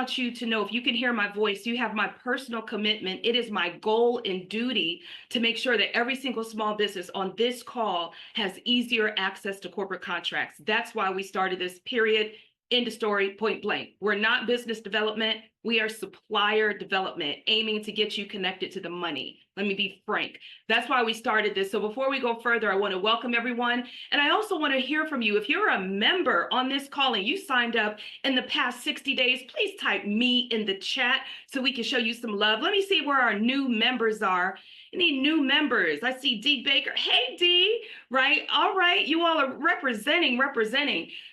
want you to know, if you can hear my voice, you have my personal commitment. It is my goal and duty to make sure that every single small business on this call has easier access to corporate contracts. That's why we started this, period. End of story, point blank. We're not business development. We are supplier development, aiming to get you connected to the money. Let me be frank. That's why we started this. So before we go further, I want to welcome everyone. And I also want to hear from you. If you're a member on this call and you signed up in the past 60 days, please type me in the chat so we can show you some love. Let me see where our new members are. Any new members? I see D Baker. Hey, D, right? All right. You all are representing.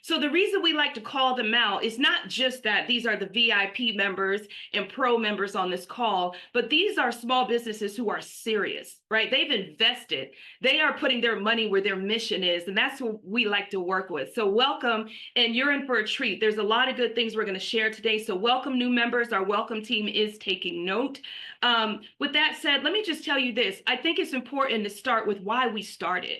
So the reason we like to call them out is not just that these are the VIP members and pro members on this call, but these are small businesses who are serious, right? They've invested. They are putting their money where their mission is, and that's what we like to work with. So welcome, and you're in for a treat. There's a lot of good things we're going to share today. So welcome, new members. Our welcome team is taking note. With that said, let me just tell you this. I think it's important to start with why we started.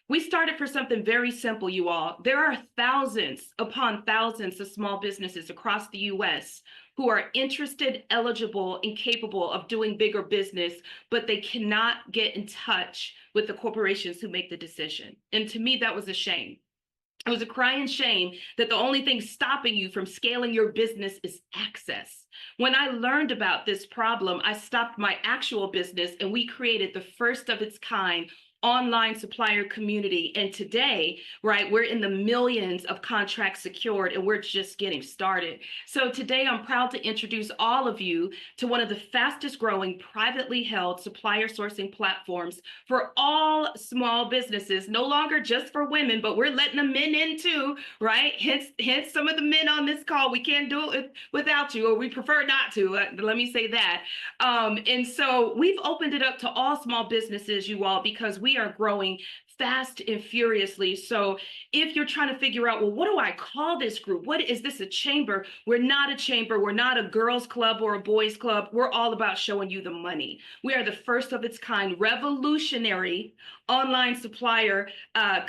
We started for something very simple, you all. There are thousands upon thousands of small businesses across the US who are interested, eligible, and capable of doing bigger business, but they cannot get in touch with the corporations who make the decision. And to me, that was a shame. It was a crying shame that the only thing stopping you from scaling your business is access. When I learned about this problem, I stopped my actual business and we created the first of its kind online supplier community. And today, right, we're in the millions of contracts secured and we're just getting started. So today I'm proud to introduce all of you to one of the fastest growing privately held supplier sourcing platforms for all small businesses, no longer just for women, but we're letting the men in too, right? Hence some of the men on this call, we can't do it without you, or we prefer not to, let me say that. And so we've opened it up to all small businesses, you all, because we are growing fast and furiously. So if you're trying to figure out, well, what do I call this group? What is this, a chamber? We're not a chamber. We're not a girls club or a boys club. We're all about showing you the money. We are the first of its kind, revolutionary online supplier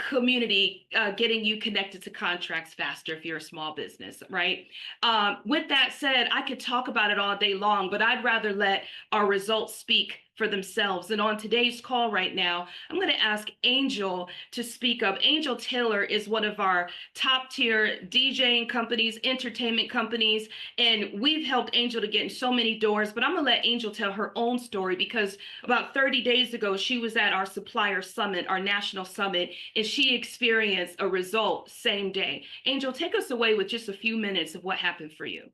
community, getting you connected to contracts faster if you're a small business, right? With that said, I could talk about it all day long, but I'd rather let our results speak for themselves. And on today's call right now, I'm going to ask Angel to speak up. Angel Taylor is one of our top tier DJing companies, entertainment companies, and we've helped Angel to get in so many doors, but I'm going to let Angel tell her own story because about 30 days ago, she was at our supplier summit, our national summit, and she experienced a result same day. Angel, take us away with just a few minutes of what happened for you.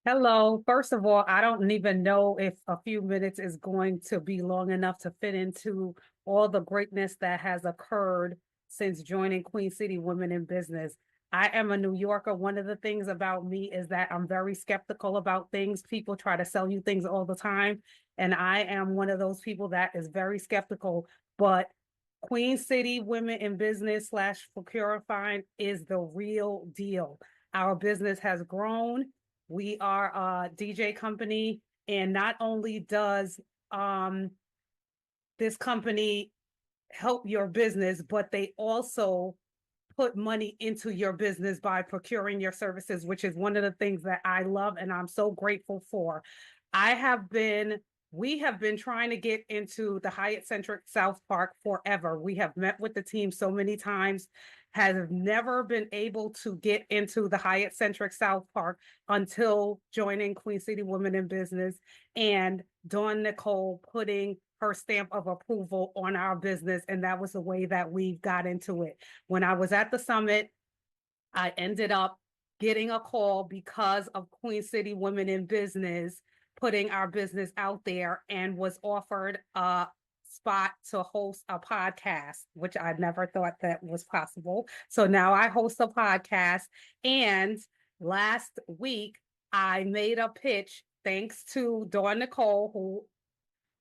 Hello. First of all, I don't even know if a few minutes is going to be long enough to fit into all the greatness that has occurred since joining Queen City Women in Business. I am a New Yorker. One of the things about me is that I'm very skeptical about things. People try to sell you things all the time, and I am one of those people that is very skeptical. But Queen City Women in Business / ProcuraFind is the real deal. Our business has grown. We are a DJ company, and not only does this company help your business, but they also put money into your business by procuring your services, which is one of the things that I love and I'm so grateful for. We have been trying to get into the Hyatt Centric South Park forever. We have met with the team so many times, have never been able to get into the Hyatt Centric South Park until joining Queen City Women in Business and Dawn Nicole putting her stamp of approval on our business. And that was the way that we got into it. When I was at the summit, I ended up getting a call because of Queen City Women in Business putting our business out there, and was offered a spot to host a podcast, which I never thought that was possible. So now I host a podcast. And last week, I made a pitch thanks to Dawn Nicole, who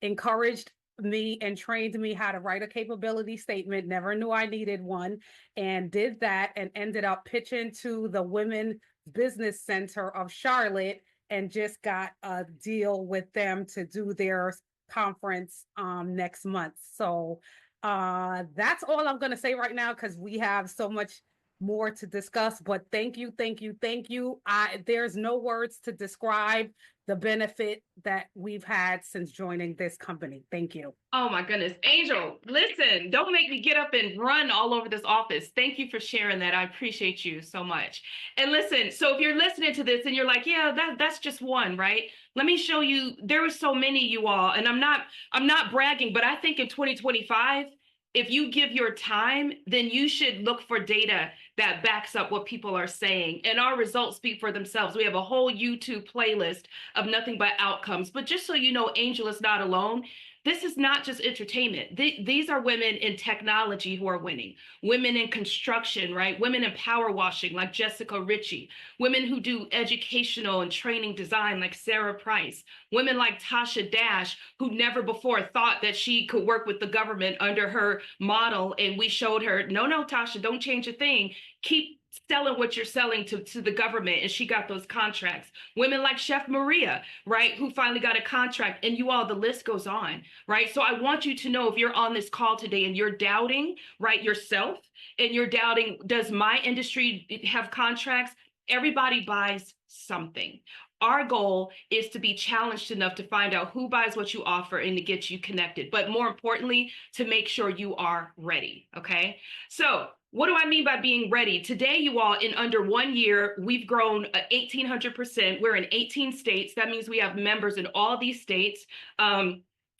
encouraged me and trained me how to write a capability statement. Never knew I needed one, and did that, and ended up pitching to the Women Business Center of Charlotte, and just got a deal with them to do their conference next month. So that's all I'm going to say right now, because we have so much more to discuss, but thank you, thank you, thank you. There's no words to describe the benefit that we've had since joining this company. Thank you. Oh my goodness. Angel, listen, don't make me get up and run all over this office. Thank you for sharing that. I appreciate you so much. And listen, so if you're listening to this and you're like, yeah, that's just one, right? Let me show you, there were so many, you all, and I'm not bragging, but I think in 2025, if you give your time, then you should look for data that backs up what people are saying. And our results speak for themselves. We have a whole YouTube playlist of nothing but outcomes. But just so you know, Angel is not alone. This is not just entertainment. These are women in technology who are winning, women in construction, right? Women in power washing like Jessica Ritchie, women who do educational and training design like Sarah Price, women like Tasha Dash, who never before thought that she could work with the government under her model. And we showed her, no, Tasha, don't change a thing. Keep selling what you're selling to the government, and she got those contracts. Women like Chef Maria, right, who finally got a contract, and you all, the list goes on, right? So I want you to know, if you're on this call today and you're doubting, right, yourself, and you're doubting, does my industry have contracts? Everybody buys something. Our goal is to be challenged enough to find out who buys what you offer and to get you connected, but more importantly, to make sure you are ready, okay? So what do I mean by being ready? Today, you all, in under 1 year, we've grown 1,800%. We're in 18 states. That means we have members in all these states.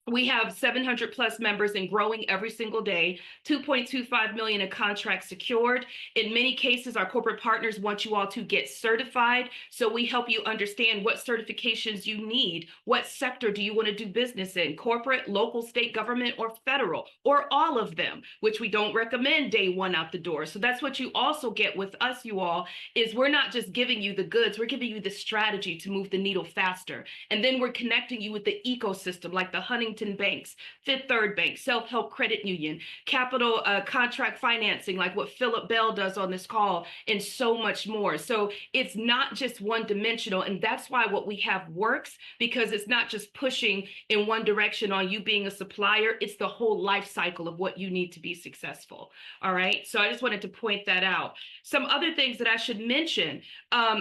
We have 700 plus members and growing every single day, 2.25 million in contracts secured. In many cases, our corporate partners want you all to get certified. So we help you understand what certifications you need. What sector do you want to do business in? Corporate, local, state government, or federal, or all of them, which we don't recommend day one out the door. So that's what you also get with us, you all, is we're not just giving you the goods, we're giving you the strategy to move the needle faster. And then we're connecting you with the ecosystem, like the Huntington Banks, Fifth Third Bank, Self-Help Credit Union, capital contract financing, like what Philip Bell does on this call, and so much more. So it's not just one dimensional. And that's why what we have works, because it's not just pushing in one direction on you being a supplier. It's the whole life cycle of what you need to be successful. All right. So I just wanted to point that out. Some other things that I should mention.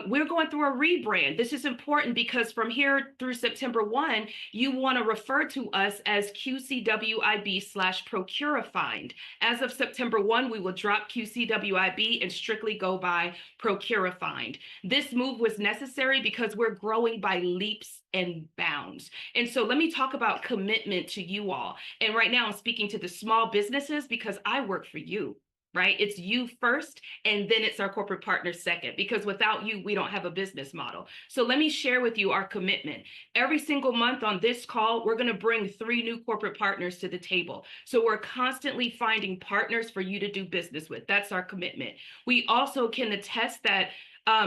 We're going through a rebrand. This is important because from here through September 1, you want to refer to us as QCWIB/ProcuraFind. As of September 1, we will drop QCWIB and strictly go by ProcuraFind. This move was necessary because we're growing by leaps and bounds. And so let me talk about commitment to you all. And right now I'm speaking to the small businesses because I work for you. Right? It's you first, and then it's our corporate partners second, because without you, we don't have a business model. So let me share with you our commitment. Every single month on this call, we're going to bring 3 new corporate partners to the table. So we're constantly finding partners for you to do business with. That's our commitment. We also can attest that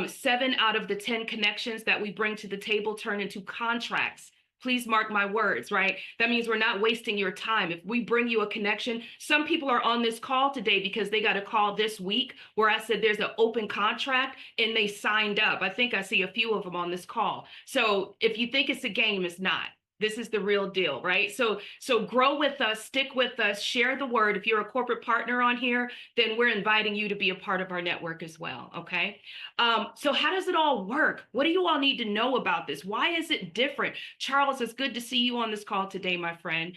7 out of the 10 connections that we bring to the table turn into contracts. Please mark my words, right? That means we're not wasting your time. If we bring you a connection, some people are on this call today because they got a call this week where I said there's an open contract and they signed up. I think I see a few of them on this call. So if you think it's a game, it's not. This is the real deal, right? So grow with us, stick with us, share the word. If you're a corporate partner on here, then we're inviting you to be a part of our network as well, okay? So how does it all work? What do you all need to know about this? Why is it different? Charles, it's good to see you on this call today, my friend.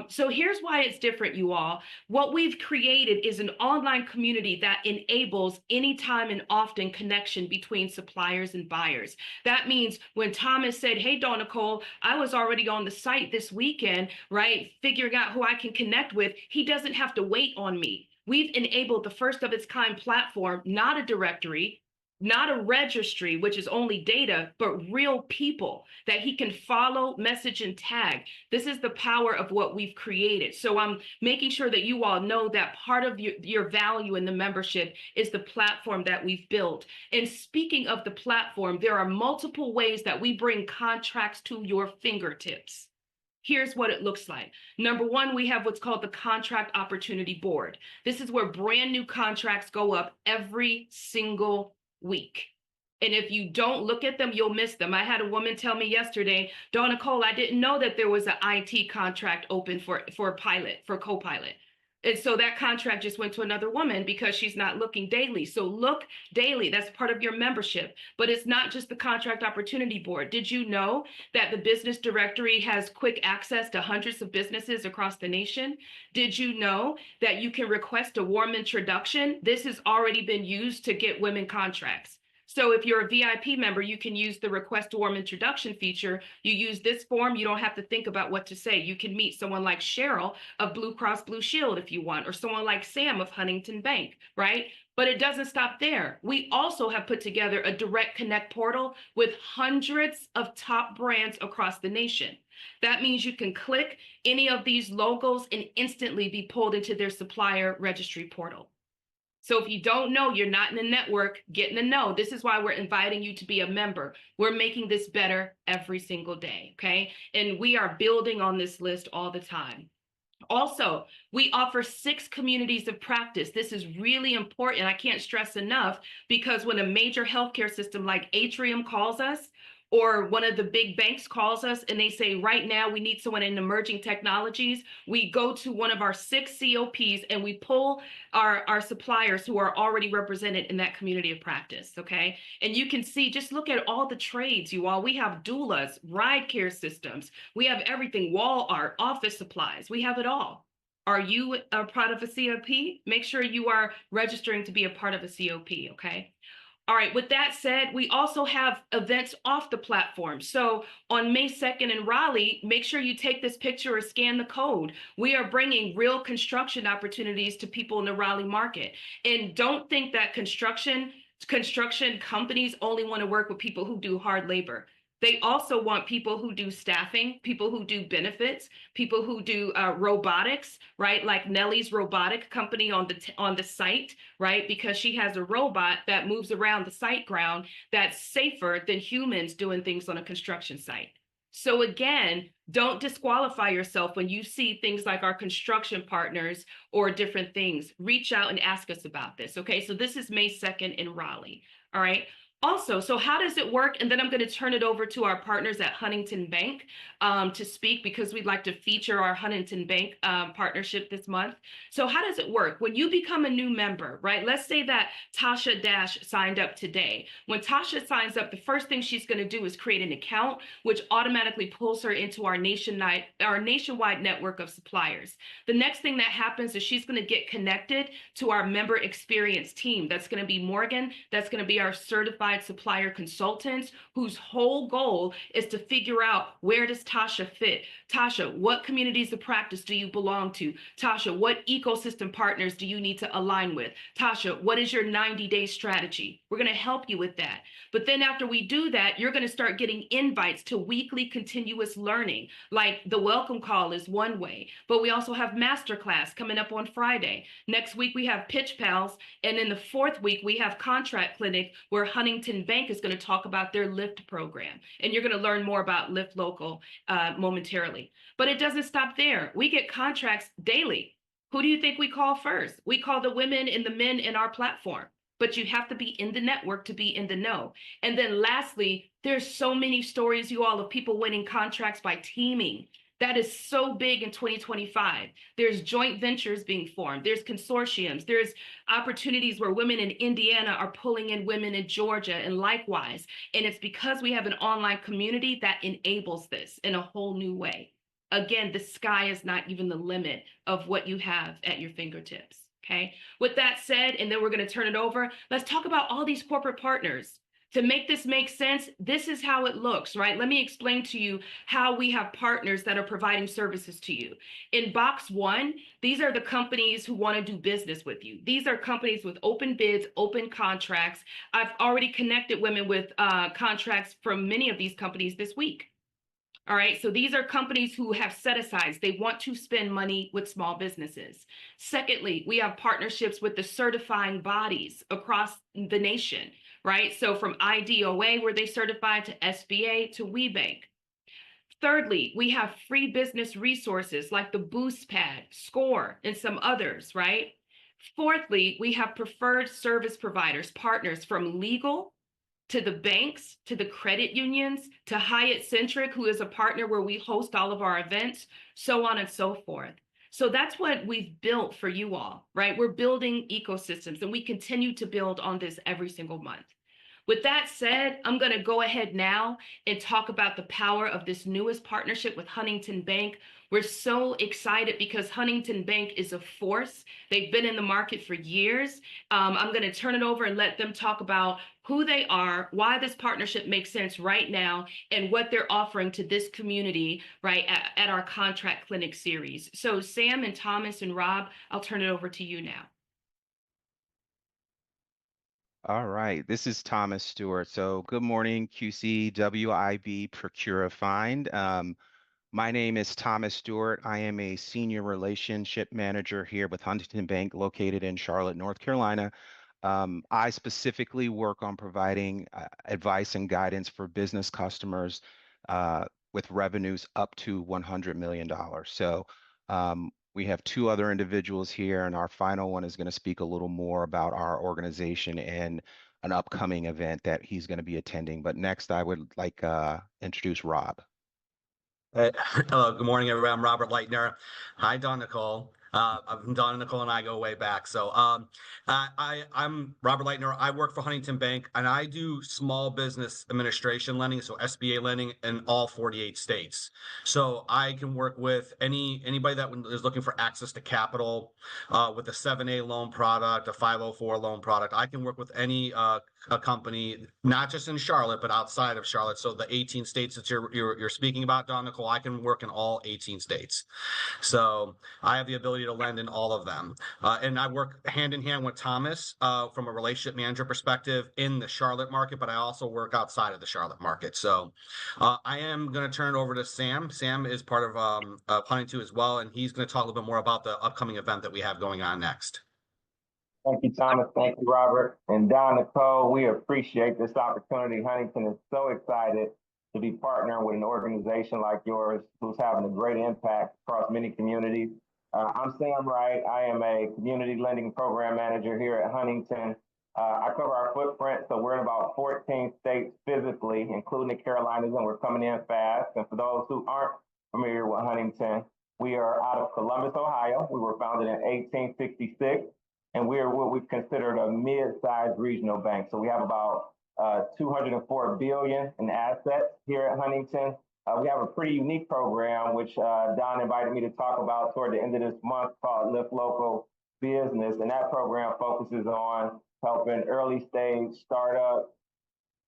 So here's why it's different, you all. What we've created is an online community that enables anytime and often connection between suppliers and buyers. That means when Thomas said, hey, Dawn Nicole, I was already on the site this weekend, right, figuring out who I can connect with, he doesn't have to wait on me. We've enabled the first of its kind platform, not a directory, not a registry, which is only data, but real people that he can follow, message, and tag. This is the power of what we've created. So I'm making sure that you all know that part of your value in the membership is the platform that we've built. And speaking of the platform, there are multiple ways that we bring contracts to your fingertips. Here's what it looks like. Number 1, we have what's called the Contract Opportunity Board. This is where brand new contracts go up every single week. And if you don't look at them, you'll miss them. I had a woman tell me yesterday, Dawn Nicole, I didn't know that there was an IT contract open for a pilot, for Copilot. And so that contract just went to another woman because she's not looking daily. So look daily. That's part of your membership. But it's not just the contract opportunity board. Did you know that the business directory has quick access to hundreds of businesses across the nation? Did you know that you can request a warm introduction? This has already been used to get women contracts. So if you're a VIP member, you can use the request a warm introduction feature. You use this form, you don't have to think about what to say. You can meet someone like Cheryl of Blue Cross Blue Shield if you want, or someone like Sam of Huntington Bank, right? But it doesn't stop there. We also have put together a direct connect portal with hundreds of top brands across the nation. That means you can click any of these logos and instantly be pulled into their supplier registry portal. So if you don't know, you're not in the network, get in the know. This is why we're inviting you to be a member. We're making this better every single day, okay? And we are building on this list all the time. Also, we offer 6 communities of practice. This is really important. I can't stress enough, because when a major healthcare system like Atrium calls us, or one of the big banks calls us and they say, right now we need someone in emerging technologies, we go to one of our 6 COPs and we pull our suppliers who are already represented in that community of practice, okay? And you can see, just look at all the trades, you all. We have doulas, ride care systems, we have everything, wall art, office supplies, we have it all. Are you a part of a COP? Make sure you are registering to be a part of a COP, okay? All right, with that said, we also have events off the platform. So on May 2nd in Raleigh, make sure you take this picture or scan the code. We are bringing real construction opportunities to people in the Raleigh market. And don't think that construction companies only want to work with people who do hard labor. They also want people who do staffing, people who do benefits, people who do robotics, right? Like Nellie's robotic company on the site, right? Because she has a robot that moves around the site ground that's safer than humans doing things on a construction site. So again, don't disqualify yourself when you see things like our construction partners or different things. Reach out and ask us about this, okay? So this is May 2nd in Raleigh, all right? Also, so how does it work? And then I'm going to turn it over to our partners at Huntington Bank to speak, because we'd like to feature our Huntington Bank partnership this month. So how does it work? When you become a new member, right? Let's say that Tasha Dash signed up today. When Tasha signs up, the first thing she's going to do is create an account, which automatically pulls her into our nationwide network of suppliers. The next thing that happens is she's going to get connected to our member experience team. That's going to be Morgan. That's going to be our certified supplier consultants, whose whole goal is to figure out, where does Tasha fit? Tasha, what communities of practice do you belong to? Tasha, what ecosystem partners do you need to align with? Tasha, what is your 90-day strategy? We're going to help you with that. But then after we do that, you're going to start getting invites to weekly continuous learning. Like the welcome call is one way, but we also have masterclass coming up on Friday. Next week, we have Pitch Pals. And in the 4th week, we have Contract Clinic, where Huntington Bank is going to talk about their Lyft program. And you're going to learn more about Lyft Local momentarily. But it doesn't stop there. We get contracts daily. Who do you think we call first? We call the women and the men in our platform. But you have to be in the network to be in the know. And then lastly, there's so many stories, you all, of people winning contracts by teaming. That is so big in 2025. There's joint ventures being formed. There's consortiums. There's opportunities where women in Indiana are pulling in women in Georgia, and likewise. And it's because we have an online community that enables this in a whole new way. Again, the sky is not even the limit of what you have at your fingertips. Okay. With that said, and then we're going to turn it over, let's talk about all these corporate partners. To make this make sense, this is how it looks, right? Let me explain to you how we have partners that are providing services to you. In box 1, these are the companies who want to do business with you. These are companies with open bids, open contracts. I've already connected women with contracts from many of these companies this week. All right, so these are companies who have set asides. They want to spend money with small businesses. Secondly, we have partnerships with the certifying bodies across the nation, right? So from IDOA, where they certify, to SBA, to WeBank. Thirdly, we have free business resources like the Boost Pad, SCORE, and some others, right? Fourthly, we have preferred service providers, partners from legal to the banks, to the credit unions, to Hyatt Centric, who is a partner where we host all of our events, so on and so forth. So that's what we've built for you all, right? We're building ecosystems and we continue to build on this every single month. With that said, I'm going to go ahead now and talk about the power of this newest partnership with Huntington Bank. We're so excited because Huntington Bank is a force. They've been in the market for years. I'm going to turn it over and let them talk about who they are, why this partnership makes sense right now, and what they're offering to this community, right, at our contract clinic series. So Sam and Thomas and Rob, I'll turn it over to you now. All right, this is Thomas Stewart. So good morning, QCWIB ProcuraFind. My name is Thomas Stewart. I am a senior relationship manager here with Huntington Bank located in Charlotte, North Carolina. I specifically work on providing advice and guidance for business customers with revenues up to $100 million. So we have two other individuals here, and our final one is going to speak a little more about our organization and an upcoming event that he's going to be attending. But next, I would like introduce Rob. Hello, good morning, everybody. I'm Robert Leitner. Hi, Dawn Nicole. Dawn and Nicole and I go way back. So I'm Robert Leitner. I work for Huntington Bank, and I do small business administration lending, so SBA lending in all 48 states. So I can work with anybody that is looking for access to capital with a 7A loan product, a 504 loan product. I can work with any a company, not just in Charlotte, but outside of Charlotte. So the 18 states that you're speaking about, Dawn Nicole, I can work in all 18 states. So I have the ability to lend in all of them. And I work hand in hand with Thomas from a relationship manager perspective in the Charlotte market, but I also work outside of the Charlotte market. So I am going to turn it over to Sam. Sam is part of Huntington as well, and he's going to talk a little bit more about the upcoming event that we have going on next. Thank you, Thomas. Thank you, Robert. And Dawn Nicole, we appreciate this opportunity. Huntington is so excited to be partnering with an organization like yours who's having a great impact across many communities. I'm Sam Wright. I am a community lending program manager here at Huntington. I cover our footprint, so we're in about 14 states physically, including the Carolinas, and we're coming in fast. And for those who aren't familiar with Huntington, we are out of Columbus, Ohio. We were founded in 1866. And we're what we've considered a mid-sized regional bank. So we have about $204 billion in assets here at Huntington. We have a pretty unique program, which Don invited me to talk about toward the end of this month, called Lift Local Business. And that program focuses on helping early stage startup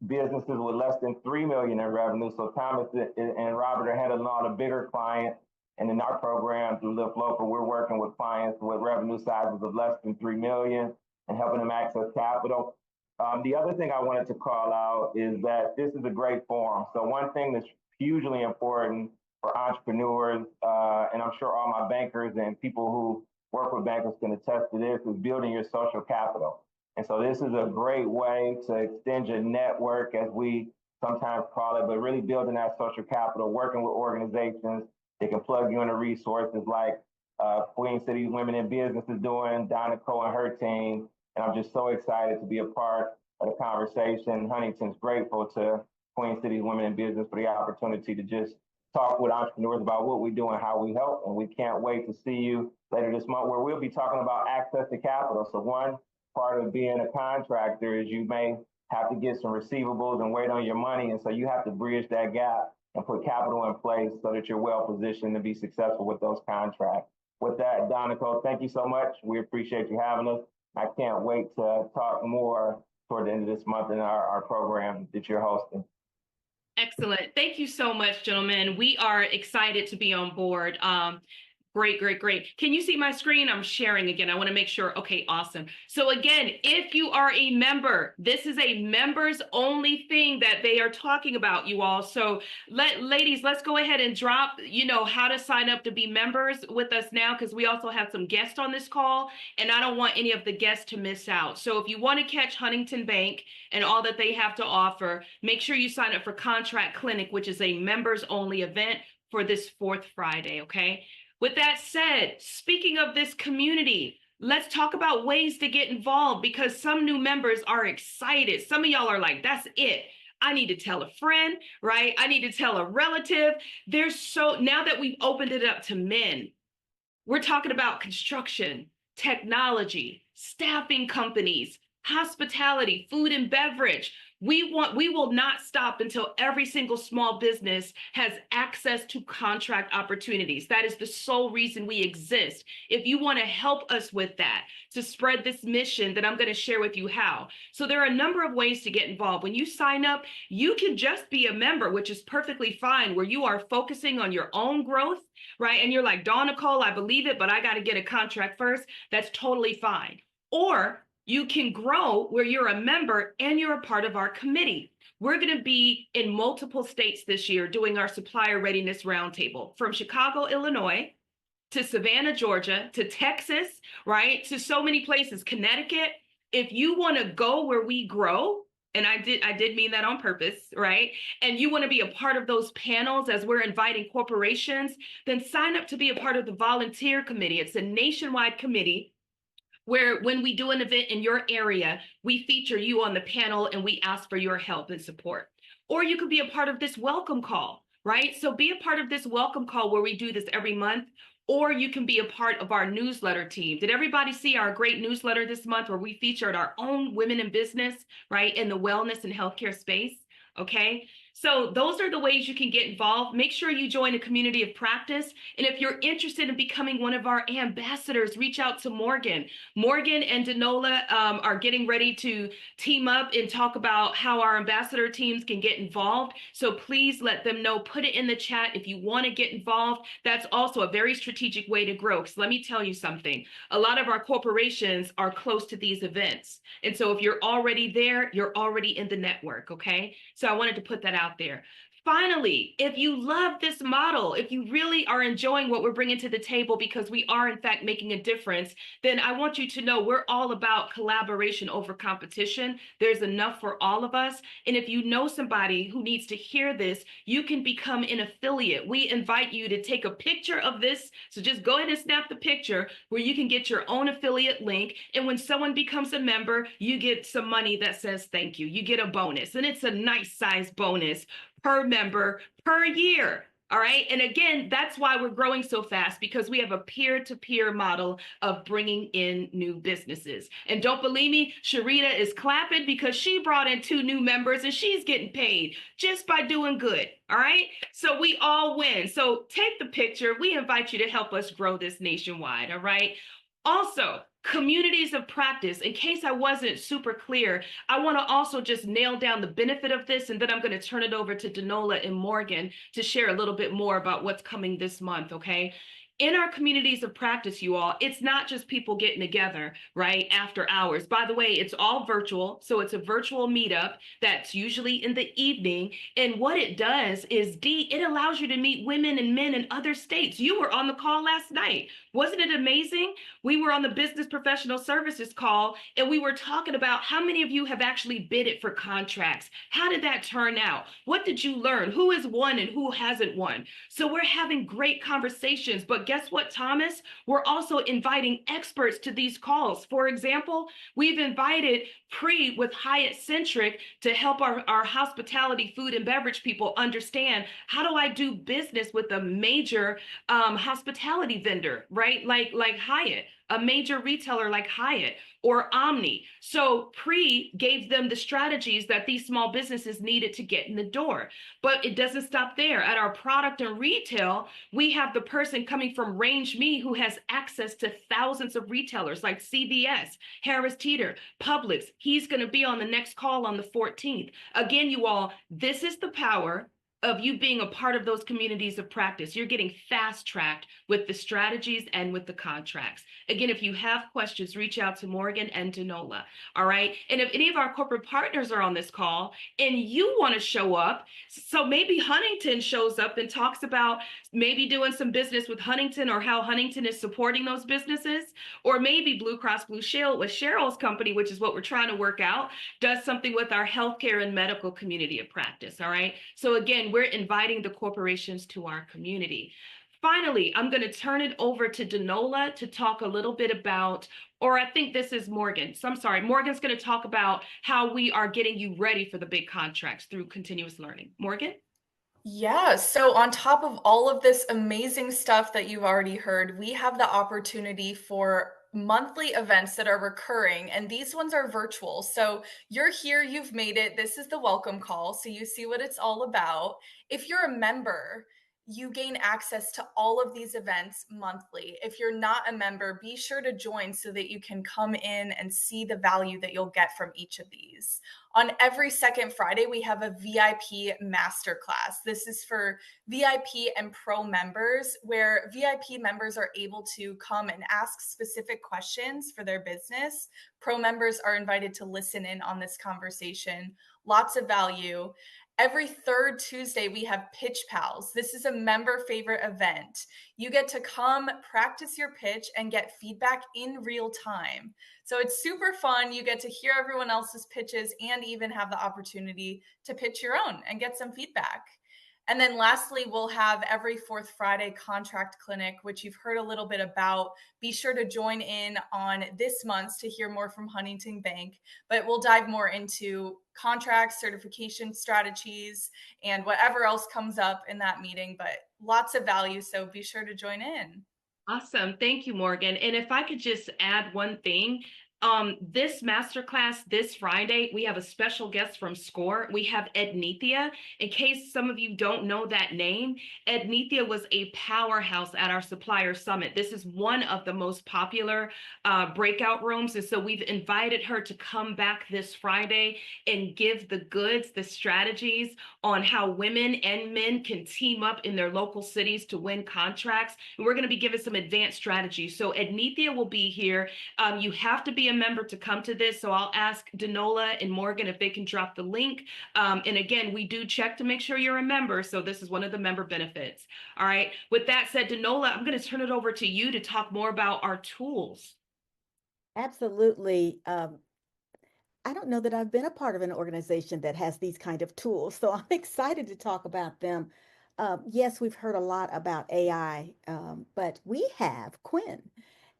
businesses with less than $3 million in revenue. So Thomas and Robert are handling all the bigger clients. And in our program through Lift Local, we're working with clients with revenue sizes of less than $3 million and helping them access capital. The other thing I wanted to call out is that this is a great forum. So one thing that's hugely important for entrepreneurs, and I'm sure all my bankers and people who work with bankers can attest to this, is building your social capital. And so this is a great way to extend your network, as we sometimes call it, but really building that social capital, working with organizations. They can plug you into resources like Queen Cities Women in Business is doing, Dawn Nicole and her team. And I'm just so excited to be a part of the conversation. Huntington's grateful to Queen Cities Women in Business for the opportunity to just talk with entrepreneurs about what we do and how we help. And we can't wait to see you later this month, where we'll be talking about access to capital. So one part of being a contractor is you may have to get some receivables and wait on your money. And so you have to bridge that gap and put capital in place so that you're well positioned to be successful with those contracts. With that, Dawn Nicole, thank you so much. We appreciate you having us. I can't wait to talk more toward the end of this month in our program that you're hosting. Excellent. Thank you so much, gentlemen. We are excited to be on board. Great. Can you see my screen? I'm sharing again. I want to make sure. Okay, awesome. So again, if you are a member, this is a members only thing that they are talking about, you all. So ladies, let's go ahead and drop, how to sign up to be members with us now, because we also have some guests on this call, and I don't want any of the guests to miss out. So if you want to catch Huntington Bank and all that they have to offer, make sure you sign up for Contract Clinic, which is a members only event for this 4th Friday, okay? With that said, speaking of this community, let's talk about ways to get involved, because some new members are excited. Some of y'all are like, that's it. I need to tell a friend, right? I need to tell a relative. Now that we've opened it up to men, We're talking about construction, technology, staffing companies, hospitality, food and beverage. We will not stop until every single small business has access to contract opportunities. That is the sole reason we exist. If you want to help us with that, to spread this mission, then I'm going to share with you how. So there are a number of ways to get involved. When you sign up, you can just be a member, which is perfectly fine, where you are focusing on your own growth, right? And you're like, Dawn Nicole, I believe it, but I got to get a contract first. That's totally fine. Or you can grow where you're a member and you're a part of our committee. We're going to be in multiple states this year doing our supplier readiness roundtable, from Chicago, Illinois, to Savannah, Georgia, to Texas, right? To so many places, Connecticut. If you want to go where we grow, and I did mean that on purpose, right? And you want to be a part of those panels as we're inviting corporations, then sign up to be a part of the volunteer committee. It's a nationwide committee where when we do an event in your area, we feature you on the panel and we ask for your help and support. Or you could be a part of this welcome call, right? So be a part of this welcome call where we do this every month, or you can be a part of our newsletter team. Did everybody see our great newsletter this month where we featured our own women in business, right, in the wellness and healthcare space? Okay. So those are the ways you can get involved. Make sure you join a community of practice. And if you're interested in becoming one of our ambassadors, reach out to Morgan. Morgan and Danola are getting ready to team up and talk about how our ambassador teams can get involved. So please let them know, put it in the chat if you want to get involved. That's also a very strategic way to grow. Because let me tell you something, a lot of our corporations are close to these events. And so if you're already there, you're already in the network, okay? So I wanted to put that out there. Finally, if you love this model, if you really are enjoying what we're bringing to the table because we are in fact making a difference, then I want you to know we're all about collaboration over competition. There's enough for all of us. And if you know somebody who needs to hear this, you can become an affiliate. We invite you to take a picture of this. So just go ahead and snap the picture where you can get your own affiliate link. And when someone becomes a member, you get some money that says thank you. You get a bonus, and it's a nice size bonus per member per year. All right. And again, that's why we're growing so fast, because we have a peer-to-peer model of bringing in new businesses. And don't believe me, Sharita is clapping because she brought in 2 new members and she's getting paid just by doing good. All right. So we all win. So take the picture. We invite you to help us grow this nationwide. All right. Also, communities of practice. In case I wasn't super clear, I want to also just nail down the benefit of this, and then I'm going to turn it over to Danola and Morgan to share a little bit more about what's coming this month, okay? In our communities of practice, you all, it's not just people getting together, right, after hours. By the way, it's all virtual. So it's a virtual meetup that's usually in the evening. And what it does is, it allows you to meet women and men in other states. You were on the call last night. Wasn't it amazing? We were on the business professional services call, and we were talking about how many of you have actually bidded for contracts. How did that turn out? What did you learn? Who has won and who hasn't won? So we're having great conversations, but guess what, Thomas? We're also inviting experts to these calls. For example, we've invited Pre with Hyatt Centric to help our hospitality, food and beverage people understand, how do I do business with a major hospitality vendor, right? Like Hyatt, a major retailer like Hyatt or Omni. So Pre gave them the strategies that these small businesses needed to get in the door. But it doesn't stop there. At our product and retail, we have the person coming from Range Me who has access to thousands of retailers like CVS, Harris Teeter, Publix. He's going to be on the next call on the 14th. Again, you all, this is the power of you being a part of those communities of practice. You're getting fast-tracked with the strategies and with the contracts. Again, if you have questions, reach out to Morgan and Danola, all right? And if any of our corporate partners are on this call and you want to show up, so maybe Huntington shows up and talks about maybe doing some business with Huntington or how Huntington is supporting those businesses, or maybe Blue Cross Blue Shield with Cheryl's company, which is what we're trying to work out, does something with our healthcare and medical community of practice, all right? So again, we're inviting the corporations to our community. Finally, I'm going to turn it over to Danola to talk a little bit about, or I think this is Morgan. So I'm sorry, Morgan's going to talk about how we are getting you ready for the big contracts through continuous learning. Morgan? Yeah, so on top of all of this amazing stuff that you've already heard, we have the opportunity for monthly events that are recurring, and these ones are virtual. So you're here, you've made it. This is the welcome call, so you see what it's all about. If you're a member, you gain access to all of these events monthly. If you're not a member, be sure to join so that you can come in and see the value that you'll get from each of these. On every second Friday, we have a VIP masterclass. This is for VIP and pro members, where VIP members are able to come and ask specific questions for their business. Pro members are invited to listen in on this conversation. Lots of value. Every third Tuesday, we have Pitch Pals. This is a member favorite event. You get to come practice your pitch and get feedback in real time. So it's super fun. You get to hear everyone else's pitches and even have the opportunity to pitch your own and get some feedback. And then lastly, we'll have every fourth Friday contract clinic, which you've heard a little bit about. Be sure to join in on this month's to hear more from Huntington Bank, but we'll dive more into contracts, certification strategies, and whatever else comes up in that meeting, but lots of value. So be sure to join in. Awesome. Thank you, Morgan. And if I could just add one thing, this masterclass this Friday, we have a special guest from SCORE. We have Ednethia. In case some of you don't know that name, Ednethia was a powerhouse at our supplier summit. This is one of the most popular breakout rooms. And so we've invited her to come back this Friday and give the goods, the strategies on how women and men can team up in their local cities to win contracts. And we're going to be giving some advanced strategies. So Ednethia will be here. You have to be a member to come to this. So I'll ask Danola and Morgan if they can drop the link. And again, we do check to make sure you're a member. So this is one of the member benefits. All right. With that said, Danola, I'm going to turn it over to you to talk more about our tools. Absolutely. I don't know that I've been a part of an organization that has these kind of tools, so I'm excited to talk about them. Yes, we've heard a lot about AI, but we have Quinn.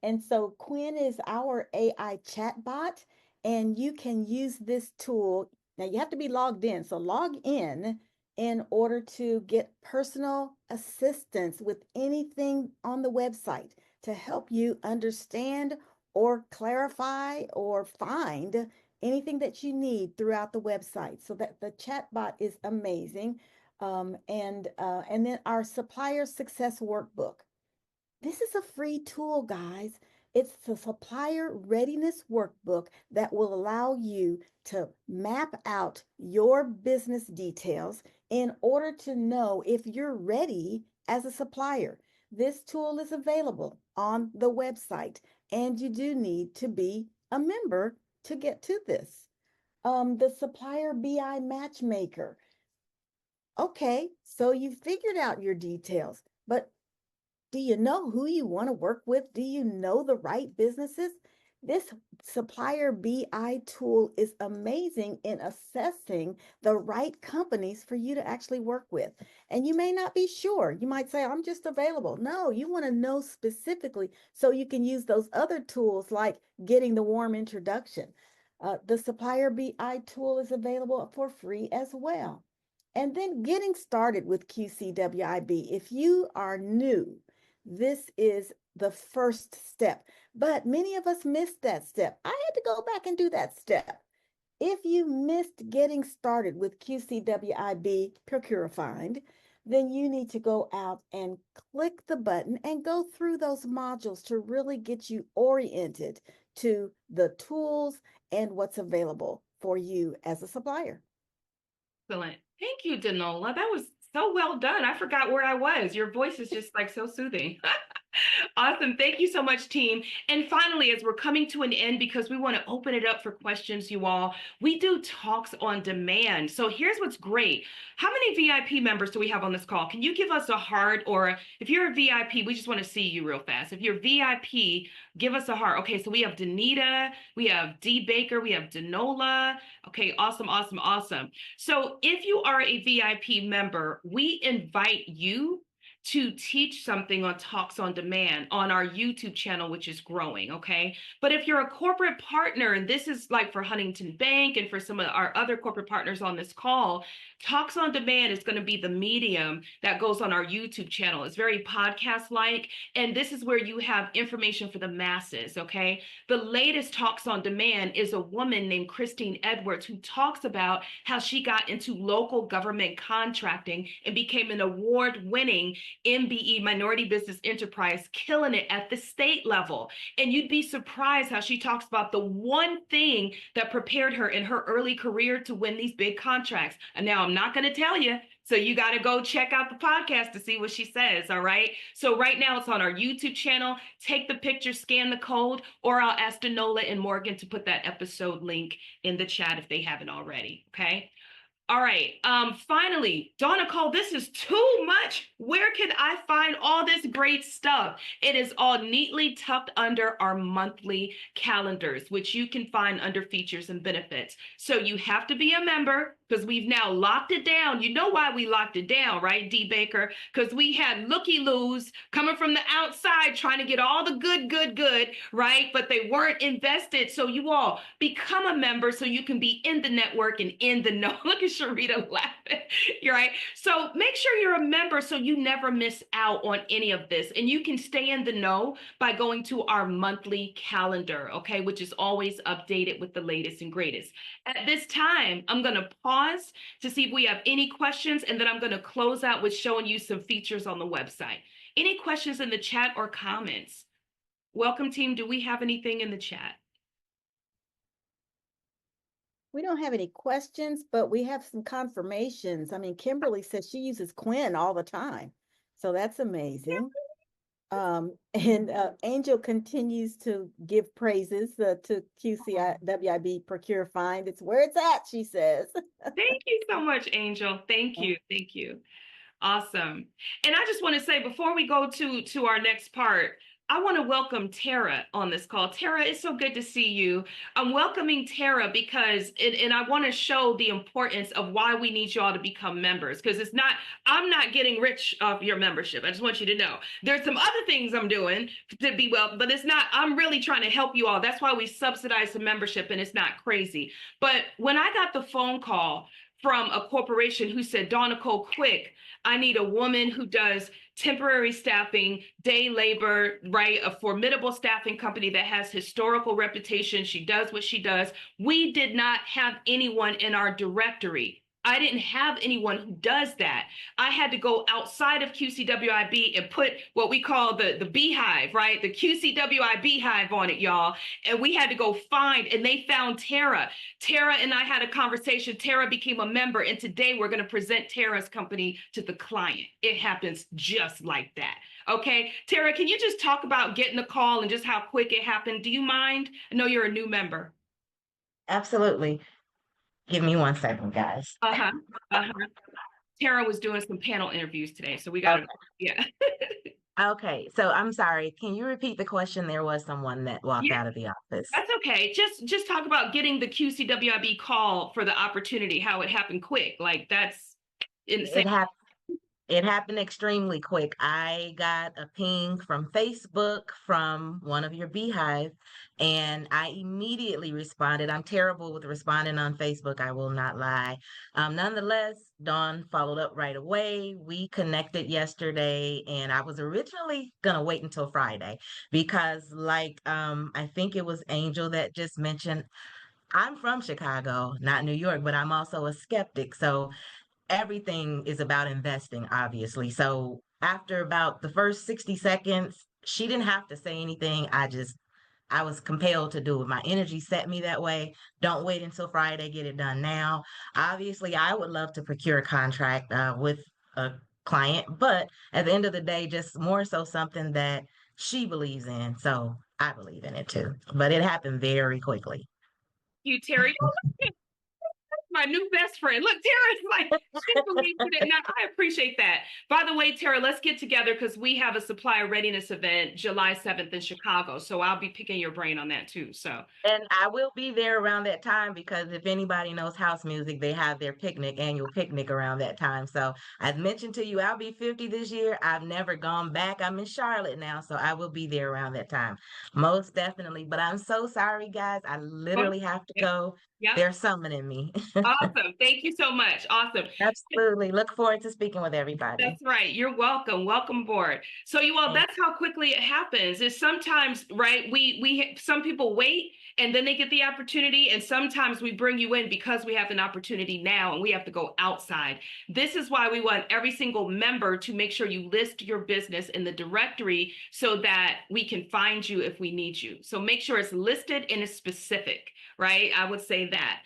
And so Quinn is our AI chatbot, and you can use this tool. Now you have to be logged in, so log in order to get personal assistance with anything on the website to help you understand or clarify or find anything that you need throughout the website. So that the chatbot is amazing. And then our supplier success workbook. This is a free tool, guys. It's the supplier readiness workbook that will allow you to map out your business details in order to know if you're ready as a supplier. This tool is available on the website, and you do need to be a member to get to this. The supplier BI matchmaker. Okay, so you figured out your details, but do you know who you want to work with? Do you know the right businesses? This supplier BI tool is amazing in assessing the right companies for you to actually work with. And you may not be sure. You might say, I'm just available. No, you want to know specifically so you can use those other tools like getting the warm introduction. The supplier BI tool is available for free as well. And then getting started with QCWIB. If you are new, this is the first step, but many of us missed that step. I had to go back and do that step. If you missed getting started with QCWIB ProcuraFind, then you need to go out and click the button and go through those modules to really get you oriented to the tools and what's available for you as a supplier. Excellent. Thank you, Danola. That was so well done. I forgot where I was. Your voice is just like so soothing. Awesome. Thank you so much, team. And finally, as we're coming to an end, because we want to open it up for questions, you all, we do talks on demand. So here's what's great. How many VIP members do we have on this call? Can you give us a heart? Or if you're a VIP, we just want to see you real fast. If you're VIP, give us a heart. Okay, so we have Danita, we have D Baker, we have Danola. Okay, awesome, awesome, awesome. So if you are a VIP member, we invite you to teach something on Talks on Demand on our YouTube channel, which is growing, okay? But if you're a corporate partner, and this is like for Huntington Bank and for some of our other corporate partners on this call, Talks on Demand is going to be the medium that goes on our YouTube channel. It's very podcast-like, and this is where you have information for the masses, okay? The latest Talks on Demand is a woman named Christine Edwards who talks about how she got into local government contracting and became an award-winning MBE, Minority Business Enterprise, killing it at the state level. And you'd be surprised how she talks about the one thing that prepared her in her early career to win these big contracts. And now I'm not going to tell you, so you got to go check out the podcast to see what she says, all right? So right now it's on our YouTube channel. Take the picture, scan the code, or I'll ask Danola and Morgan to put that episode link in the chat if they haven't already, okay? All right, finally, Donna Cole, this is too much. Where can I find all this great stuff? It is all neatly tucked under our monthly calendars, which you can find under features and benefits. So you have to be a member because we've now locked it down. You know why we locked it down, right, D. Baker? Because we had looky-loos coming from the outside trying to get all the good, right? But they weren't invested. So you all become a member so you can be in the network and in the know. Look at Sharita laughing. You're right. So make sure you're a member so you never miss out on any of this. And you can stay in the know by going to our monthly calendar, okay, which is always updated with the latest and greatest. At this time, I'm going to pause to see if we have any questions, and then I'm going to close out with showing you some features on the website. Any questions in the chat or comments? Welcome team. Do we have anything in the chat? We don't have any questions, but we have some confirmations. I mean, Kimberly says she uses Quinn all the time. So that's amazing. Angel continues to give praises to QCWIB ProcuraFind. It's where it's at, she says. Thank you so much, Angel. Thank you. Thank you. Awesome. And I just want to say, before we go to our next part, I want to welcome Tara on this call. Tara, it's so good to see you. I'm welcoming Tara because, and I want to show the importance of why we need you all to become members, because it's not, I'm not getting rich off your membership. I just want you to know there's some other things I'm doing to be well, but it's not, I'm really trying to help you all. That's why we subsidize the membership, and it's not crazy. But when I got the phone call from a corporation who said, Dawn Nicole, quick, I need a woman who does temporary staffing, day labor, right? A formidable staffing company that has historical reputation. She does what she does. We did not have anyone in our directory. I didn't have anyone who does that. I had to go outside of QCWIB and put what we call the beehive, right? The QCWIB beehive on it, y'all. And we had to go find, and they found Tara. Tara and I had a conversation. Tara became a member, and today we're going to present Tara's company to the client. It happens just like that. Okay, Tara, can you just talk about getting the call and just how quick it happened? Do you mind? I know you're a new member. Absolutely. Give me 1 second, guys. Tara was doing some panel interviews today, so we got to, yeah. Okay, so I'm sorry. Can you repeat the question? There was someone that walked out of the office. That's okay. Just talk about getting the QCWIB call for the opportunity, how it happened quick. Like that's insane. It happened extremely quick. I got a ping from Facebook from one of your beehive, and I immediately responded. I'm terrible with responding on Facebook, I will not lie. Nonetheless, Dawn followed up right away. We connected yesterday, and I was originally gonna wait until Friday because, like, I think it was Angel that just mentioned, I'm from Chicago, not New York, but I'm also a skeptic. So everything is about investing, obviously. So after about the first 60 seconds, she didn't have to say anything. I was compelled to do it. My energy set me that way. Don't wait until Friday, get it done now. Obviously, I would love to procure a contract with a client, but at the end of the day, just more so something that she believes in. So I believe in it too. But it happened very quickly. You, Terry. My new best friend. Look, Tara's like, she believes in it. And I appreciate that. By the way, Tara, let's get together because we have a supplier readiness event July 7th in Chicago. So I'll be picking your brain on that too. So And I will be there around that time because if anybody knows house music, they have their annual picnic around that time. So I've mentioned to you, I'll be 50 this year. I've never gone back. I'm in Charlotte now, so I will be there around that time. Most definitely. But I'm so sorry, guys. I literally have to go. yeah. They're summoning me. Awesome. Thank you so much. Awesome. Absolutely. Look forward to speaking with everybody. That's right. You're welcome. Welcome aboard. So you all, that's how quickly it happens. Is sometimes, right, some people wait and then they get the opportunity, and sometimes we bring you in because we have an opportunity now and we have to go outside. This is why we want every single member to make sure you list your business in the directory so that we can find you if we need you. So make sure it's listed and it's specific, right? I would say that.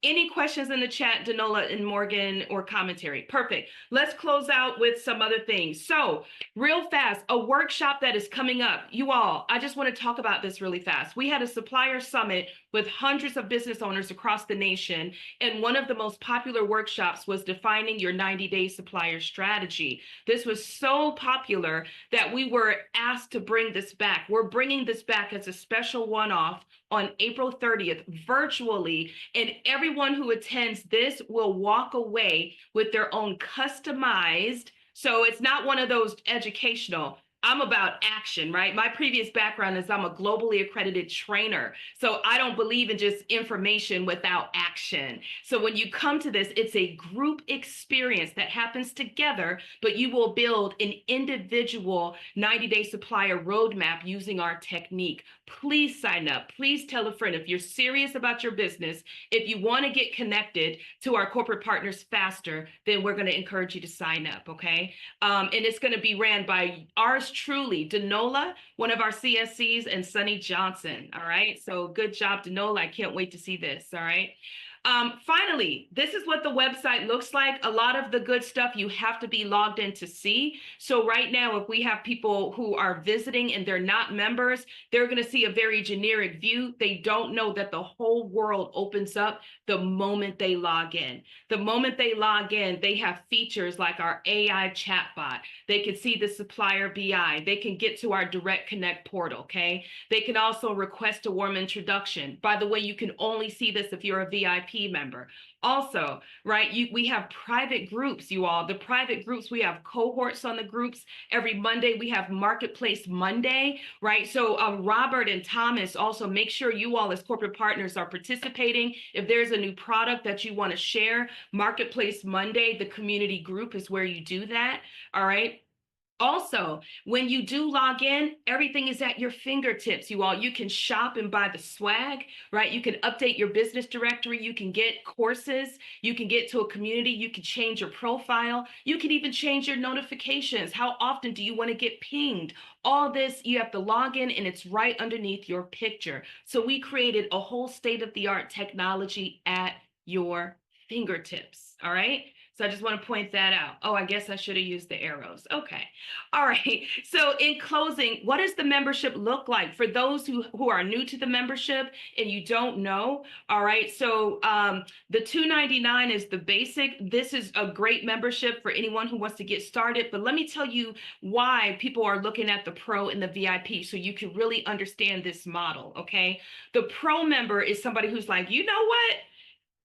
Any questions in the chat, Danola and Morgan, or commentary? Perfect. Let's close out with some other things. So real fast, a workshop that is coming up. You all, I just want to talk about this really fast. We had a supplier summit with hundreds of business owners across the nation. And one of the most popular workshops was defining your 90-day supplier strategy. This was so popular that we were asked to bring this back. We're bringing this back as a special one-off on April 30th, virtually, and everyone who attends this will walk away with their own customized, so it's not one of those educational, I'm about action, right? My previous background is I'm a globally accredited trainer. So I don't believe in just information without action. So when you come to this, it's a group experience that happens together, but you will build an individual 90-day supplier roadmap using our technique. Please sign up. Please tell a friend if you're serious about your business. If you want to get connected to our corporate partners faster, then we're going to encourage you to sign up, okay? And it's going to be ran by ours truly, Danola, one of our CSCs, and Sunny Johnson. All right. So good job, Danola. I can't wait to see this. All right. Finally, this is what the website looks like. A lot of the good stuff you have to be logged in to see. So right now, if we have people who are visiting and they're not members, they're going to see a very generic view. They don't know that the whole world opens up the moment they log in. The moment they log in, they have features like our AI chatbot. They can see the supplier BI. They can get to our direct connect portal, okay? They can also request a warm introduction. By the way, you can only see this if you're a VIP member. Also, right, we have private groups, you all. The private groups, we have cohorts on the groups. Every Monday, we have Marketplace Monday, right? So Robert and Thomas, also make sure you all as corporate partners are participating. If there's a new product that you want to share, Marketplace Monday, the community group is where you do that, all right? Also, when you do log in, everything is at your fingertips, you all. You can shop and buy the swag, right? You can update your business directory. You can get courses. You can get to a community. You can change your profile. You can even change your notifications. How often do you want to get pinged? All this, you have to log in and it's right underneath your picture. So we created a whole state-of-the-art technology at your fingertips, all right? So I just want to point that out. Oh, I guess I should have used the arrows. Okay. All right. So in closing, what does the membership look like for those who are new to the membership and you don't know? All right. So the $299 is the basic. This is a great membership for anyone who wants to get started. But let me tell you why people are looking at the Pro and the VIP so you can really understand this model. Okay. The Pro member is somebody who's like, you know what?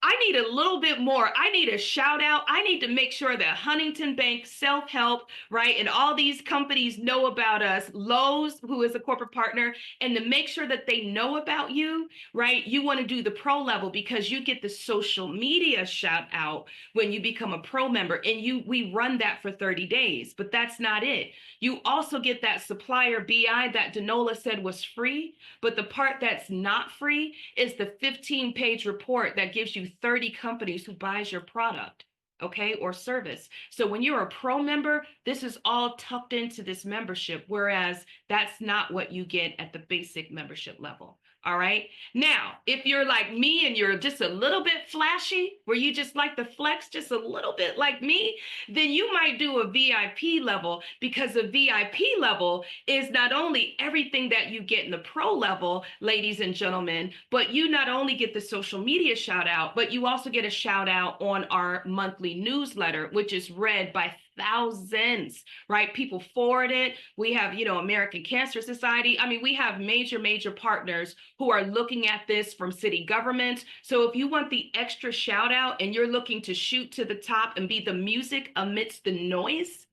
I need a little bit more. I need a shout out. I need to make sure that Huntington Bank, self-help, right, and all these companies know about us, Lowe's, who is a corporate partner, and to make sure that they know about you, right, you want to do the Pro level because you get the social media shout out when you become a Pro member, and we run that for 30 days, but that's not it. You also get that supplier BI that Danola said was free, but the part that's not free is the 15-page report that gives you 30 companies who buys your product, okay, or service. So when you're a Pro member, this is all tucked into this membership, whereas that's not what you get at the basic membership level. All right. Now, if you're like me and you're just a little bit flashy, where you just like the flex just a little bit like me, then you might do a VIP level, because the VIP level is not only everything that you get in the pro level, ladies and gentlemen, but you not only get the social media shout out, but you also get a shout out on our monthly newsletter, which is read by thousands, right? People forward it. We have, American Cancer Society. I mean, we have major partners who are looking at this from city government. So if you want the extra shout out and you're looking to shoot to the top and be the music amidst the noise,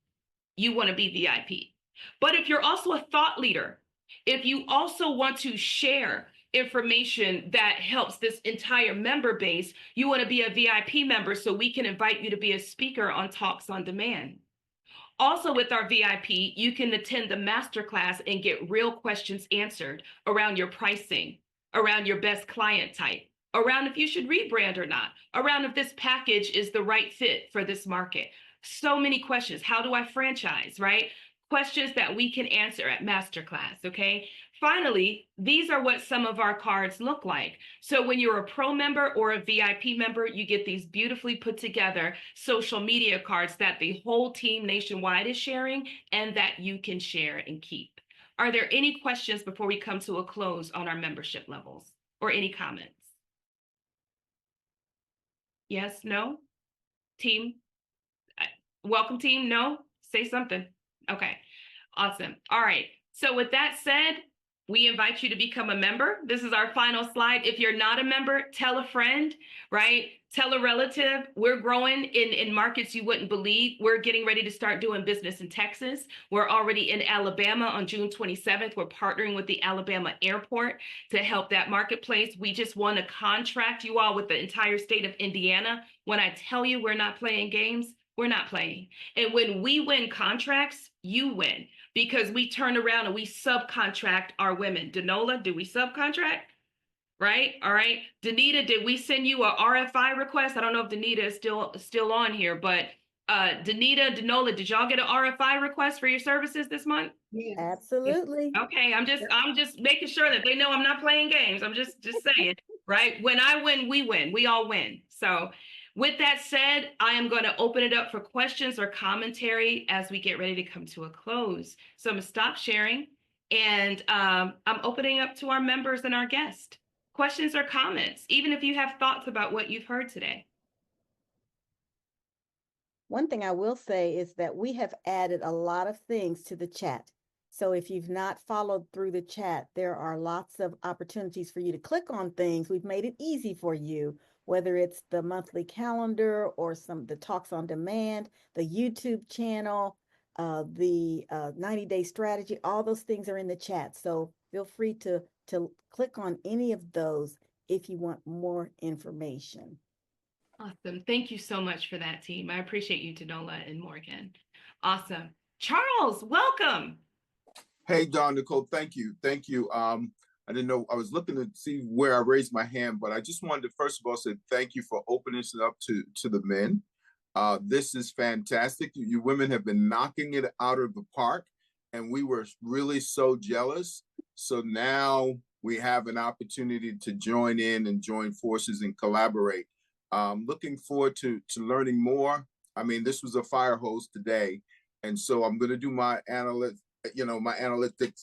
you want to be VIP. But if you're also a thought leader, if you also want to share information that helps this entire member base, you want to be a VIP member so we can invite you to be a speaker on Talks on Demand. Also with our VIP, you can attend the masterclass and get real questions answered around your pricing, around your best client type, around if you should rebrand or not, around if this package is the right fit for this market. So many questions. How do I franchise, right? Questions that we can answer at masterclass, okay? Finally, these are what some of our cards look like. So when you're a pro member or a VIP member, you get these beautifully put together social media cards that the whole team nationwide is sharing and that you can share and keep. Are there any questions before we come to a close on our membership levels, or any comments? Yes, no? Team? Welcome team, no? Say something. Okay, awesome. All right, so with that said, we invite you to become a member. This is our final slide. If you're not a member, tell a friend, right? Tell a relative. We're growing in markets you wouldn't believe. We're getting ready to start doing business in Texas. We're already in Alabama on June 27th. We're partnering with the Alabama airport to help that marketplace. We just won a contract, you all, with the entire state of Indiana. When I tell you we're not playing games, we're not playing. And when we win contracts, you win, because we turn around and we subcontract our women. Danola, do we subcontract? Right? All right. Danita, did we send you a RFI request? I don't know if Danita is still on here, but Danita, Danola, did y'all get an RFI request for your services this month? Yes. Absolutely. Okay, I'm just making sure that they know I'm not playing games. I'm just saying, right? When I win, we win. We all win. So with that said, I am going to open it up for questions or commentary as we get ready to come to a close. So I'm going to stop sharing, and I'm opening up to our members and our guests. Questions or comments, even if you have thoughts about what you've heard today. One thing I will say is that we have added a lot of things to the chat. So if you've not followed through the chat, there are lots of opportunities for you to click on things. We've made it easy for you, whether it's the monthly calendar or the Talks on Demand, the YouTube channel, the 90-day strategy. All those things are in the chat. So feel free to click on any of those if you want more information. Awesome. Thank you so much for that, team. I appreciate you, Danola and Morgan. Awesome. Charles, welcome. Hey, Dawn Nicole, thank you. Thank you. I didn't know, I was looking to see where I raised my hand, but I just wanted to first of all say thank you for opening it up to the men. This is fantastic. You women have been knocking it out of the park, and we were really so jealous. So now we have an opportunity to join in and join forces and collaborate. Looking forward to learning more. I mean, this was a fire hose today, and so I'm going to do my analytics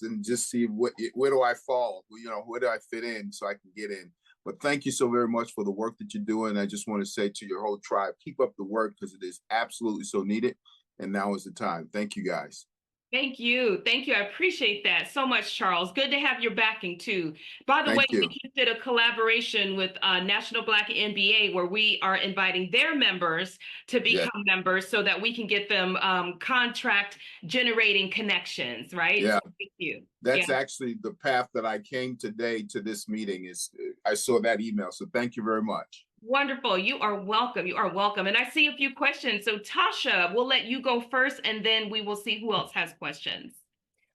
and just see where do I fall, where do I fit in so I can get in. But thank you so very much for the work that you're doing. I just want to say to your whole tribe, keep up the work, because it is absolutely so needed. And now is the time. Thank you, guys. Thank you. Thank you. I appreciate that so much, Charles. Good to have your backing too. By the way, we just did a collaboration with National Black NBA, where we are inviting their members to become members so that we can get them contract generating connections, right? Yeah. So thank you. That's actually the path that I came today to this meeting. I saw that email. So thank you very much. Wonderful. You are welcome. You are welcome. And I see a few questions. So Tasha, we'll let you go first, and then we will see who else has questions.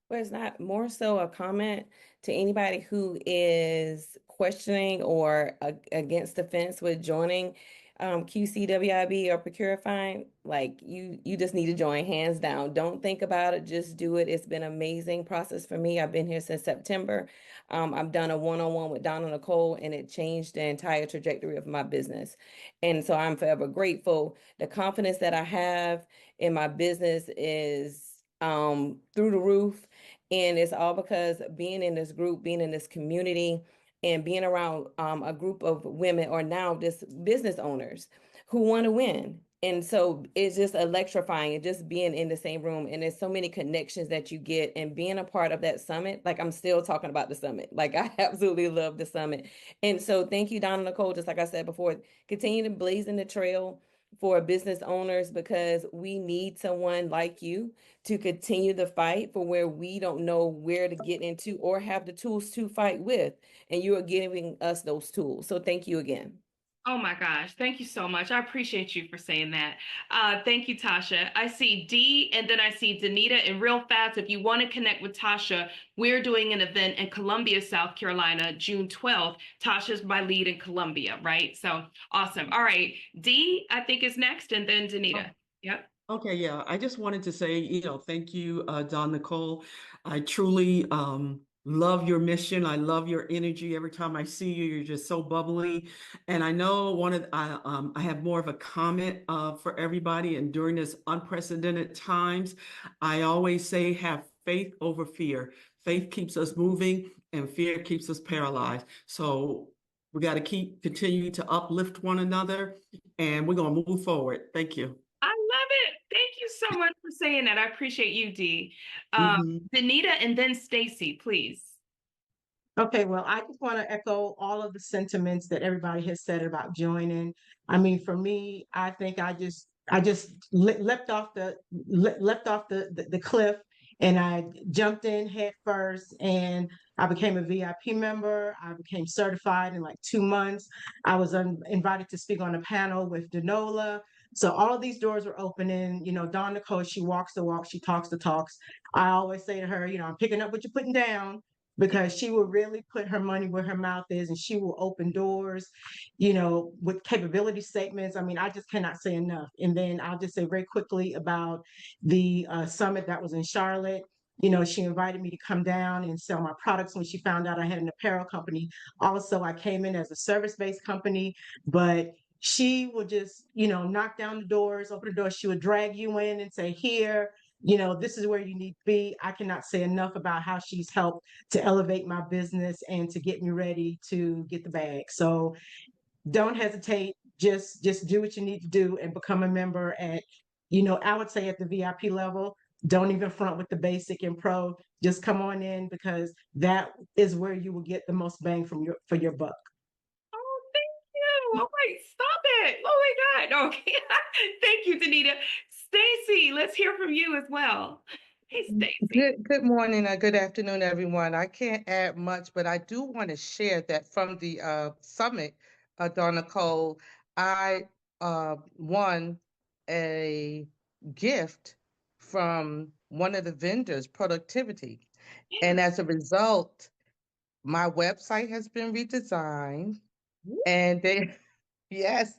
Well, it's not more so a comment to anybody who is questioning or against the fence with joining. QCWIB or ProcuraFind, like you just need to join, hands down. Don't think about it, just do it. It's been an amazing process for me. I've been here since September. I've done a one-on-one with Donna Nicole, and it changed the entire trajectory of my business. And so I'm forever grateful. The confidence that I have in my business is through the roof. And it's all because being in this group, being in this community, and being around a group of women, or now just business owners who want to win. And so it's just electrifying, and just being in the same room. And there's so many connections that you get, and being a part of that summit. Like, I'm still talking about the summit. Like, I absolutely love the summit. And so thank you, Donna Nicole. Just like I said before, continue to blaze in the trail for business owners, because we need someone like you to continue the fight for where we don't know where to get into or have the tools to fight with. And you are giving us those tools. So thank you again. Oh my gosh, thank you so much. I appreciate you for saying that. Thank you, Tasha. I see Dee, and then I see Danita. And real fast, if you want to connect with Tasha, we're doing an event in Columbia, South Carolina, June 12th. Tasha's my lead in Columbia, right? So awesome. All right, Dee, I think is next, and then Danita. Yep. Okay, yeah, I just wanted to say, thank you, Don Nicole. I truly love your mission. I love your energy. Every time I see you, you're just so bubbly. And I know I have more of a comment for everybody. And during this unprecedented times, I always say, have faith over fear. Faith keeps us moving, and fear keeps us paralyzed. So we got to continue to uplift one another, and we're going to move forward. Thank you. I love it. Thank you so much for saying that. I appreciate you, Dee. Danita, and then Stacy, please. Okay, well, I just want to echo all of the sentiments that everybody has said about joining. I mean, for me, I think I just leapt off the cliff, and I jumped in head first, and I became a VIP member. I became certified in like 2 months. I was invited to speak on a panel with Danola. So all of these doors were opening. Dawn Nicole, she walks the walk, she talks the talks. I always say to her, I'm picking up what you're putting down, because she will really put her money where her mouth is, and she will open doors, with capability statements. I mean, I just cannot say enough. And then I'll just say very quickly about the summit that was in Charlotte. She invited me to come down and sell my products when she found out I had an apparel company. Also, I came in as a service-based company, but she would just, knock down the doors, open the doors. She would drag you in and say, here, this is where you need to be. I cannot say enough about how she's helped to elevate my business and to get me ready to get the bag. So don't hesitate. Just do what you need to do and become a member at, I would say at the VIP level. Don't even front with the basic and pro. Just come on in, because that is where you will get the most bang for your buck. Oh, thank you. Oh, wait, stop it. Oh my God. Okay. Thank you, Danita. Stacy, let's hear from you as well. Hey, Stacy. Good morning, good afternoon, everyone. I can't add much, but I do want to share that from the summit, Dawn Nicole, I won a gift from one of the vendors, Productivity. And as a result, my website has been redesigned, and yes,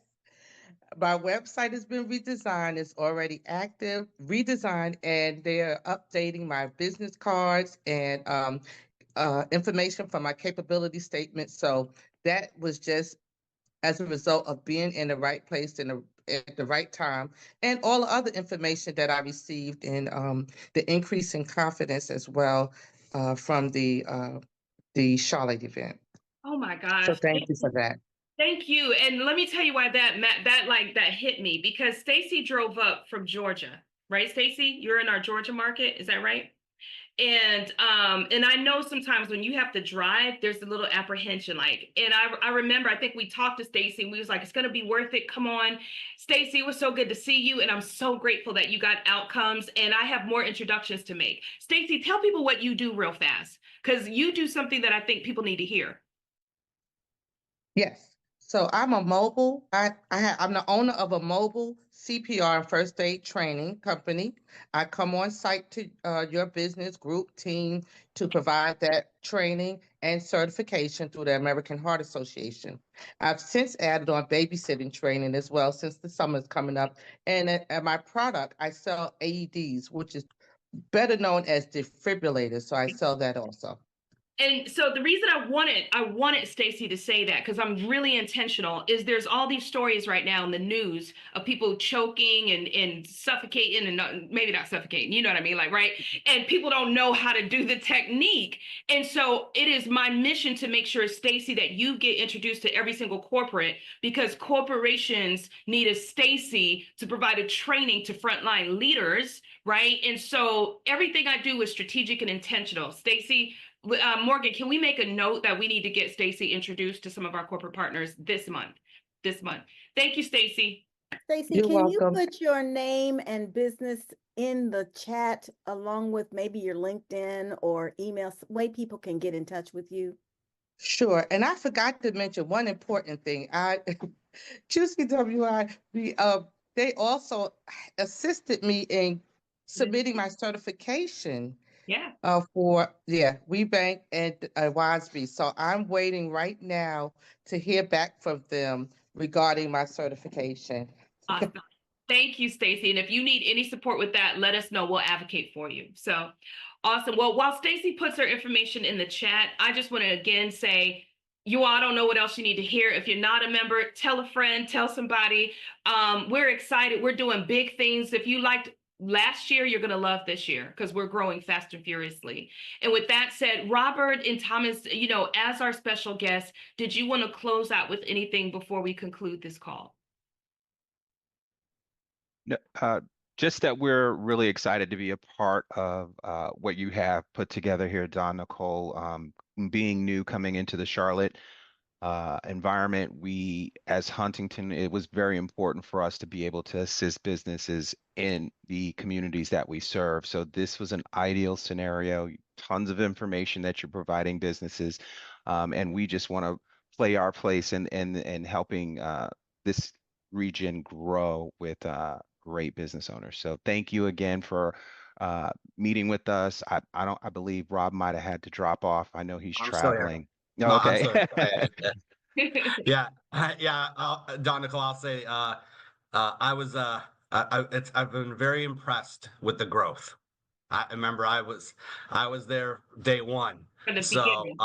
my website has been redesigned. It's already active, redesigned, and they're updating my business cards and information for my capability statement. So that was just as a result of being in the right place at the right time, and all the other information that I received, and the increase in confidence as well from the Charlotte event. Oh my gosh. So thank you for that. Thank you. And let me tell you why that hit me, because Stacy drove up from Georgia, right? Stacy, you're in our Georgia market. Is that right? And I know sometimes when you have to drive, there's a little apprehension, and I remember, I think we talked to Stacy, and we was like, it's going to be worth it. Come on, Stacy, it was so good to see you. And I'm so grateful that you got outcomes, and I have more introductions to make. Stacy, tell people what you do real fast, because you do something that I think people need to hear. Yes. So I'm a mobile, I'm the owner of a mobile CPR and first aid training company. I come on site to your business group team to provide that training and certification through the American Heart Association. I've since added on babysitting training as well since the summer is coming up. And at my product, I sell AEDs, which is better known as defibrillators. So I sell that also. And so the reason I wanted Stacy to say that, because I'm really intentional, is there's all these stories right now in the news of people choking and suffocating, and maybe not suffocating, you know what I mean? Like, right? And people don't know how to do the technique. And so it is my mission to make sure, Stacy, that you get introduced to every single corporate, because corporations need a Stacy to provide a training to frontline leaders, right? And so everything I do is strategic and intentional. Stacy, Morgan, can we make a note that we need to get Stacy introduced to some of our corporate partners this month? Thank you, Stacy. Stacy, You're can you welcome. put your name and business in the chat along with maybe your LinkedIn or email, way people can get in touch with you? Sure. And I forgot to mention one important thing. QCWIB, they also assisted me in submitting my certification Yeah. for WeBank and WASB. So I'm waiting right now to hear back from them regarding my certification. Awesome. Thank you, Stacy. And if you need any support with that, let us know. We'll advocate for you. So awesome. Well, while Stacy puts her information in the chat, I just want to again say, you all don't know what else you need to hear. If you're not a member, tell a friend, tell somebody. We're excited. We're doing big things. If you liked last year, you're going to love this year, because we're growing fast and furiously. And with that said, Robert and Thomas, as our special guests, did you want to close out with anything before we conclude this call? No, just that we're really excited to be a part of what you have put together here, Don Nicole. Being new, coming into the Charlotte environment, we as Huntington, it was very important for us to be able to assist businesses in the communities that we serve. So this was an ideal scenario, tons of information that you're providing businesses, and we just want to play our place in helping this region grow with great business owners. So thank you again for meeting with us. I believe Rob might have had to drop off. I know he's I'm still here. traveling. No, I'm Okay. still here. Yeah, Don Nicole, I'll say, I've been very impressed with the growth. I remember I was there day one. From the So beginning.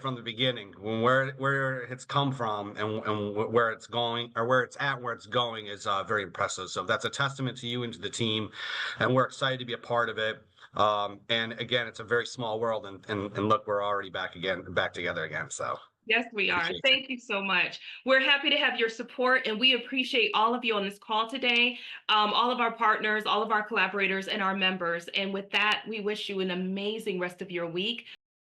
from the beginning, where it's come from and where it's going, or where it's at, where it's going is very impressive. So that's a testament to you and to the team, and we're excited to be a part of it. And again, it's a very small world, and look, we're already back together again. So. Yes, we are. Thank you so much. We're happy to have your support, and we appreciate all of you on this call today, all of our partners, all of our collaborators, and our members. And with that, we wish you an amazing rest of your week.